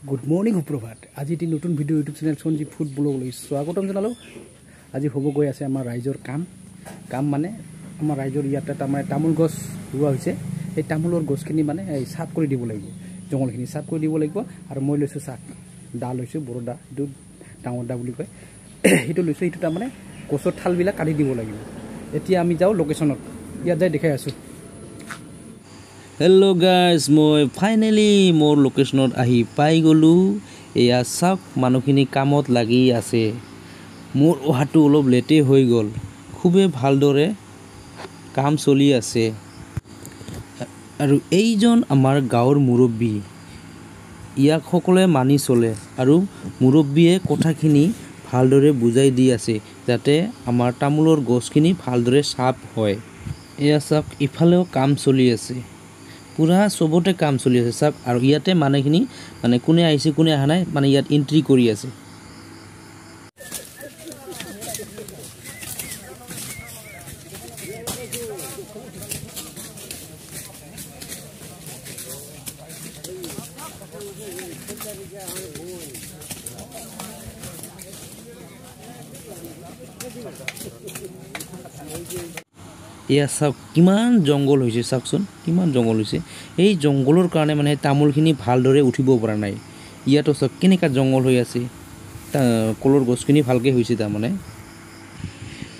good morning सुप्रभात आज एटी नतुन video YouTube channel Sanjeev food ब्लगলৈ स्वागतम जनालो আজি হ'ব গৈ আছে আমাৰ ৰাইজৰ কাম মানে আমাৰ ৰাইজৰ ইয়াতে তাৰমানে তামোল গছ ৰুৱা হৈছে এই তামোলৰ গছখিনি মানে সাফ কৰি দিব লাগিব জংগলখিনি সাফ কৰি দিব লাগিব আৰু মই লৈছো সাক দা লৈছো বড় দা এইটো ডাঙৰ দা বুলি কয় এইটো লৈছো এইটো তাৰমানে গছৰ ঠালবিলাক কাটি দিব লাগিব এতিয়া আমি যাও লোকেশনত ইয়াত যাই দেখাই আছো Hello guys, মই ফাইনালি মোৰ লোকেশনত আহি পাই গলো এয়া সব মানুহখিনি কামত লাগি আছে মোৰ ওহাটো অলপ লেটে হৈ গল খুবে ভালদৰে কাম চলি আছে আৰু এইজন আমাৰ গাঁৱৰ মুৰব্বী ইয়াক সকলে মানি চলে আৰু মুৰব্বীয়ে কথাখিনি ভালদৰে বুজাই দি আছে যাতে আমাৰ তামোলৰ গছখিনি ভালদৰে সাফ হয় এয়া সব ইফালেও কাম চলি আছে পুৰা সবতে কাম চলি আছে সব আৰু ইয়াতে মানেখিনি মানে কোনে আইছে কোনে আহা নাই মানে ইয়াত এন্ট্ৰি কৰি আছে এয়া সব কিমান জঙ্গল হৈছে চাকচোন কিমান জঙ্গল হৈছে এই জঙ্গলৰ কাৰণে মানে তামোলখিনি ভালদৰে উঠিব পৰা নাই ইয়াতো সব কেনেকা জঙ্গল হৈ আছে কলৰ গছখিনি ভালকে হৈছে তাৰ মানে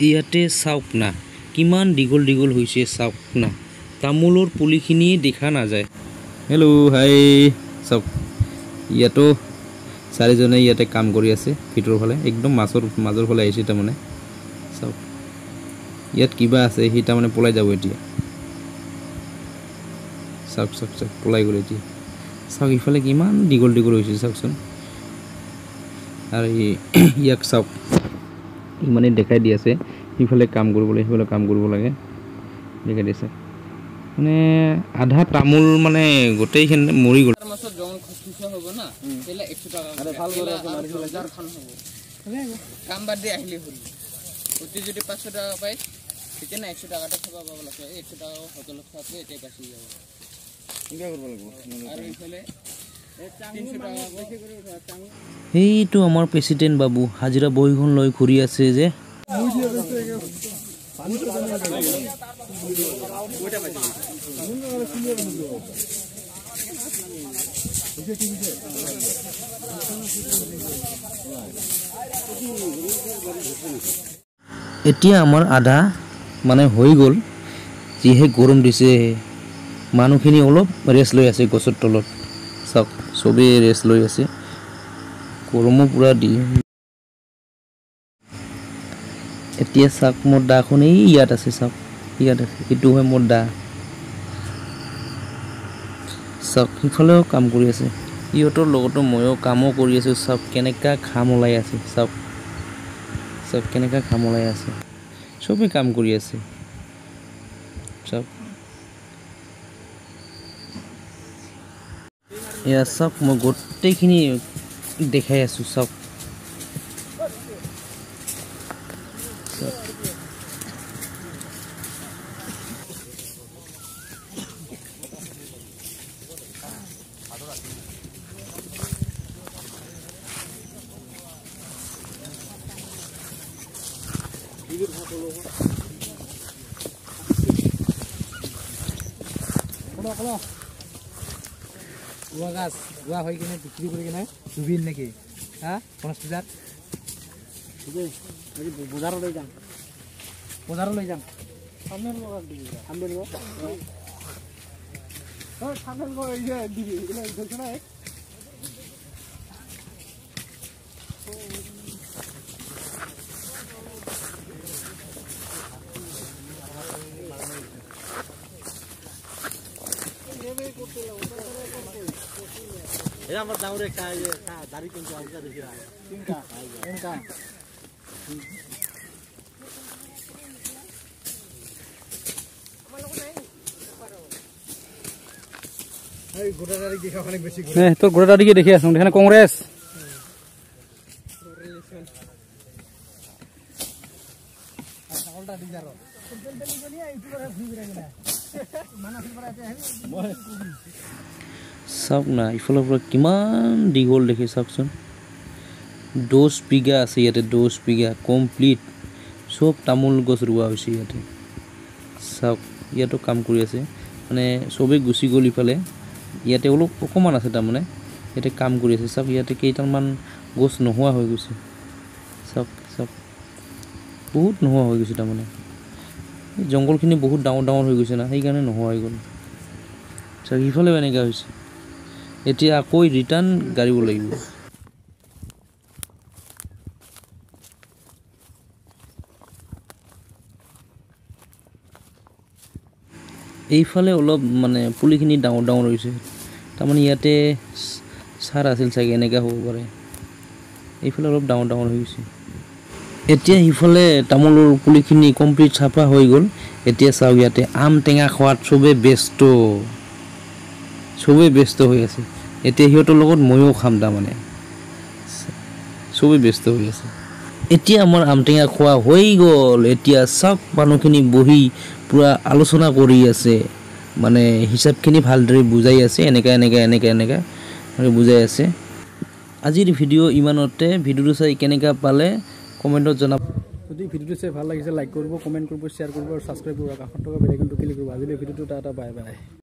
ইয়াতে চাওক না কিমান দীঘল দীঘল হৈছে চাওক না তামোলৰ পুলিখিনি দেখা নাযায় হেল্ল' হাই চাওক ইয়াতো চাৰিজনে ইয়াতে কাম কৰি আছে ভিতৰৰ ফালে একদম মাজৰ ফালে আহিছে তাৰ মানে চাওক ইয়াত কিবা আছে হিটা মানে পলাই যাব এতিয়া সব পলাই গলে এতিয়া সব ইফালে কিমান দীঘল দীঘল হৈছে চাওকচোন আৰু ইয়াক সব ইমানে দেখাই দি আছে ইফালে কাম কৰিবলৈ ইফালে কাম কৰিব লাগে দেখাই দিছে মানে আধা তামোল মানে গোটেইখিনি মৰি গল মাছত জং খুচুচা হ'ব না তেলে 100 টাকা আরে ভাল করে আছে 1000 খান হ'ব কাম বাদ দি আহিলে হল অতি যদি 500 টাকা পাই ঠিক না 100 টাকাটা থবা পাব লাগে 100 টাকা হোটেল খাতে এটাই বাসি যাব ইনকা করব লাগব আর ইফালে 300 টাকা বেশি করে চাং এইটো আমাৰ প্ৰেসিডেন্ট বাবু হাজিৰা বহিখন লৈ ঘূৰি আছে যে এতিয়া আমাৰ আধা মানে হৈ গল যিহে গৰম দিছে মানুহখিনি অলপ ৰেষ্ট লৈ আছে গছৰ তলত সব সবে ৰেষ্ট লৈ আছে গৰমো পুৰা দি এতিয়া সাক মোৰ দাখন এই ইয়াত আছে সব ইয়াত আছে এটো হয় মোৰ দা সব ইফালেও কাম কৰি আছে ইহঁতৰ লগতো ময়ো কামো কৰি আছো সব কেনেকা খাম ওলাই আছে সব কেনেকা কাম ওলাই আছে সবে কাম কৰি আছে সব এয়া সব মই গোটেইখিনি দেখাই আছো সব গুৱা গাছ গুৱা হৈ কিনে বিক্ৰী কৰি কিনে দুবিল নেকি হা 50 হাজাৰ বজাৰলৈ যাম সামনে লগাই দিবি সামনে লগাই এই যে দিবি এলা দেখছ না এরা আমার দাউরে খায় যে দাড়ি কিন্তু আলকা দেখি না তিনটা এনকা আমার লোক নাই এই গোটা দাড়ি দেখা অনেক বেশি নে তোর গোটা দাড়ি দেখি আছো এখানে কংগ্রেস ছাগলটা দিজারো চাওক না ইফালৰ পৰা কিমান দীঘল দেখি চাওকচোন 10 বিঘা আছে ইয়াতে 10 বিঘা কমপ্লিট সব তামোল গছ ৰোৱা হৈছে ইয়াতে চাওক ইয়াতো কাম কৰি আছে মানে সবেই গুচি গ'ল ইফালে ইয়াতে অলপ অকমান আছে তাৰমানে ইয়াতে কাম কৰি আছে চাওক ইয়াতে কেইটামান গছ নোহোৱা হৈ গৈছে চাওক চাওক বহুত নোহোৱা হৈ গৈছে তাৰমানে জংগলখিনি বহুত ডাঙৰ ডাঙৰ হৈ গৈছে না সেইকাৰণে নোহোৱা হৈ গ'ল চাওক ইফালে এনেকুৱা হৈছে এতিয়া আকৌ ৰিটাৰ্ণ গাড়ীব লাগিব এইফালে অলপ মানে পুলিখিনি ডাঙৰ ডাঙৰ হৈছে তাৰমানে ইয়াতে সাৰ আছিল চাগে এনেকা হ'ব পাৰে এইফালে অলপ ডাঙৰ ডাঙৰ হৈ গৈছে এতিয়া ইফালে তামোলৰ পুলিখিনি কমপ্লিট চাফা হৈ গ'ল এতিয়া চাওক ইয়াতে আম টেঙা খোৱাত সবে ব্যস্ত হৈ আছে এতিয়া সিহঁতৰ লগত ময়ো খাম তাৰমানে সবে ব্যস্ত হৈ আছে এতিয়া আমাৰ আম টেঙা খোৱা হৈ গ'ল এতিয়া চাওক মানুহখিনি বহি পুৰা আলোচনা কৰি আছে মানে হিচাপখিনি ভালদৰে বুজাই আছে এনেকা বুজাই আছে আজিৰ ভিডিঅ' ইমানতে ভিডিঅ'টো চাই কেনেকা পালে কমেণ্টত জনাব যদি ভিডিঅ'টো চাই ভাল লাগিছে লাইক কৰিব কমেণ্ট কৰিব শ্বেয়াৰ কৰিব আৰু ছাবস্ক্ৰাইব কৰিব কাষত থকা বেল আইকনটো ক্লিক কৰিব আজিলৈ ভিডিঅ'টো টাটা বাই বাই